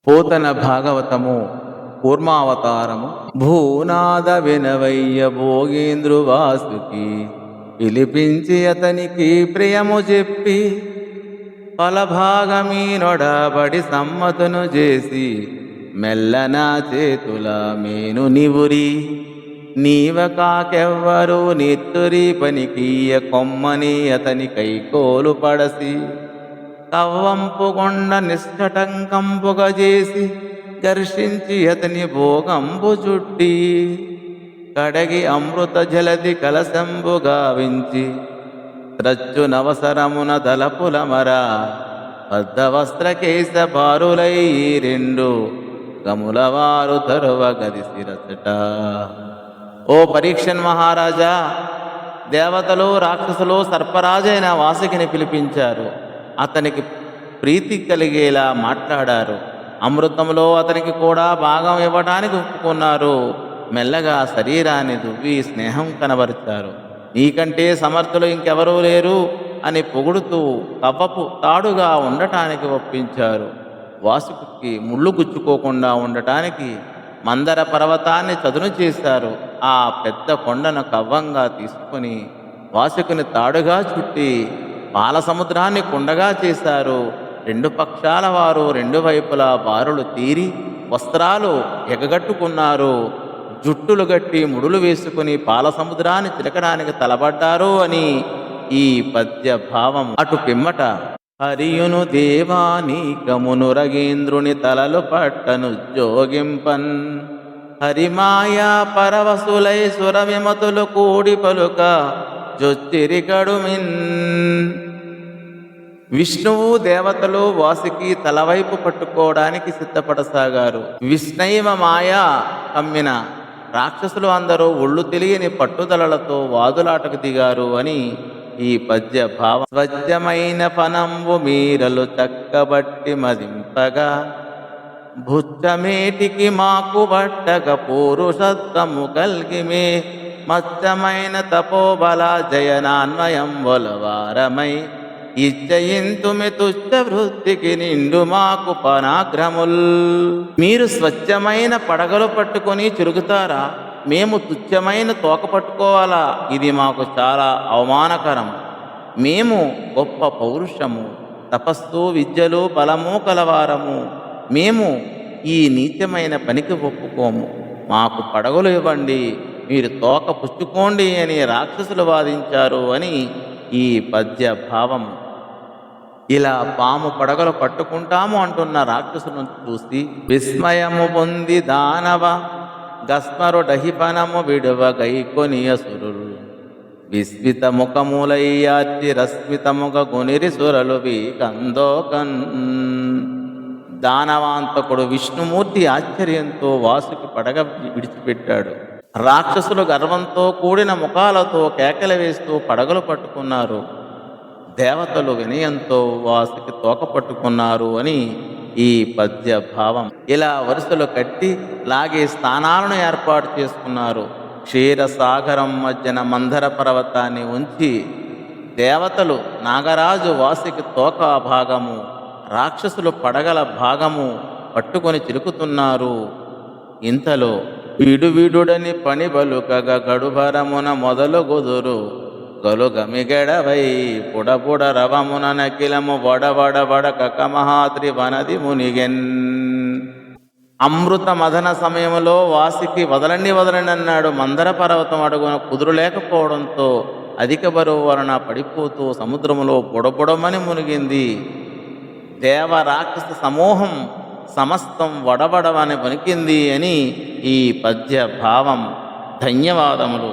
పోతన భాగవతము కూర్మావతారము. భూనాద వినవయ్య భోగేంద్రువాసుకి పిలిపించి అతనికి ప్రియము చెప్పి ఫలభాగమీనొడబడి సమ్మతును చేసి మెల్లనా చేతుల మేను నివురి నీవ కాకెవ్వరు నిత్తురి పనికీయ కొమ్మని అతని కైకోలు పడసి కవ్వంపుగొండ నిష్కటంకంపుగ చేసి ఘర్షించి అతని భోగంబు చుట్టి కడగి అమృత జలది కలశంబు గావించి త్రచ్చు నవసరమున తలపులమర బద్ధ వస్త్రకేశ బారులై రెండు గములవారు తరువ గదిసిరచట. ఓ పరీక్షన్ మహారాజా, దేవతలు రాక్షసులు సర్పరాజైన వాసుకిని పిలిపించారు. అతనికి ప్రీతి కలిగేలా మాట్లాడారు. అమృతంలో అతనికి కూడా భాగం ఇవ్వడానికి ఒప్పుకున్నారు. మెల్లగా శరీరాన్ని దువ్వి స్నేహం కనబరిచారు. నీకంటే సమర్థులు ఇంకెవరూ లేరు అని పొగుడుతూ కవ్వపు తాడుగా ఉండటానికి ఒప్పించారు. వాసుకి ముళ్ళు గుచ్చుకోకుండా ఉండటానికి మందర పర్వతాన్ని చదును చేశారు. ఆ పెద్ద కొండను కవ్వంగా తీసుకొని వాసుకుని తాడుగా చుట్టి పాల సముద్రాన్ని కుండగా చేశారు. రెండు పక్షాల వారు రెండు వైపులా బారులు తీరి వస్త్రాలు ఎగగట్టుకున్నారు. జుట్టులు గట్టి ముడులు వేసుకుని పాల సముద్రాన్ని చిలకడానికి తలబడ్డారు అని ఈ పద్య భావం. అటు పిమ్మట హరియును దేవానీకమును రగేంద్రుని తలలు పట్టను జోగింపన్ హరిమాయా పరవశులై సురవిమతులు కూడి పలుక జొచ్చిరికడుమిన్. విష్ణువు దేవతలు వాసుకి తలవైపు పట్టుకోవడానికి సిద్ధపడసాగారు. విష్ణైవ మాయా కమ్మిన రాక్షసులు అందరూ ఒళ్ళు తెలియని పట్టుదలలతో వాదులాటకు దిగారు అని ఈ పద్య భావం. స్వచ్ఛమైన ఫనంబు మీరలు చక్కబట్టి మదింపగా భుచ్చమేటికి మాకు బట్టక పూరుషత్వము కల్గిమే మచ్చమైన తపోబల జయనాన్వయం బొలవారమై ఇచ్చయింతుమి తుష్ట వృత్తికి నిండు మాకు పనాగ్రముల్. మీరు స్వచ్ఛమైన పడగలు పట్టుకొని తిరుగుతారా? మేము తుచ్చమైన తోక పట్టుకోవాలా? ఇది మాకు చాలా అవమానకరం. మేము గొప్ప పౌరుషము, తపస్సు, విద్యలు, బలము కలవారము. మేము ఈ నీచమైన పనికి ఒప్పుకోము. మాకు పడగలు ఇవ్వండి, మీరు తోక పుచ్చుకోండి అని రాక్షసులు వాదించారు అని ఈ పద్య భావం. ఇలా పాము పడగలు పట్టుకుంటాము అంటున్న రాక్షసులను చూసి విస్మయము పొంది దానవ గస్మరు డహిపనము విడువ గైకొనియ సురులు విస్మిత ముఖములయ్యాచి రస్మితముగ గునిరి సురలు వీకందోకన్. దానవాంతకుడు విష్ణుమూర్తి ఆశ్చర్యంతో వాసుకి పడగ విడిచిపెట్టాడు. రాక్షసులు గర్వంతో కూడిన ముఖాలతో కేకలు వేస్తూ పడగలు పట్టుకున్నారు. దేవతలు వినయంతో వాసుకి తోక పట్టుకున్నారు అని ఈ పద్య భావం. ఇలా వరుసలు కట్టి లాగే స్థానాలను ఏర్పాటు చేసుకున్నారు. క్షీరసాగరం మధ్యన మందర పర్వతాన్ని ఉంచి దేవతలు నాగరాజు వాసుకి తోక భాగము, రాక్షసులు పడగల భాగము పట్టుకొని చిలుకుతున్నారు. ఇంతలో వీడుడని పని బలుకగ గడుభరమున మొదలు గొదురు గలుగమిగెడవై పుడపుడ రవమున నకిలము వడవడబడ కకమహాద్రి వనది మునిగెన్. అమృత మదన సమయంలో వాసికి వదలండి అన్నాడు. మందర పర్వతం అడుగున కుదురులేకపోవడంతో అధిక బరువు వలన పడిపోతూ సముద్రములో బుడబుడమని మునిగింది. దేవ రాక్షస సమూహం సమస్తం వడబడవని వణికింది అని ఈ పద్య భావం. ధన్యవాదములు.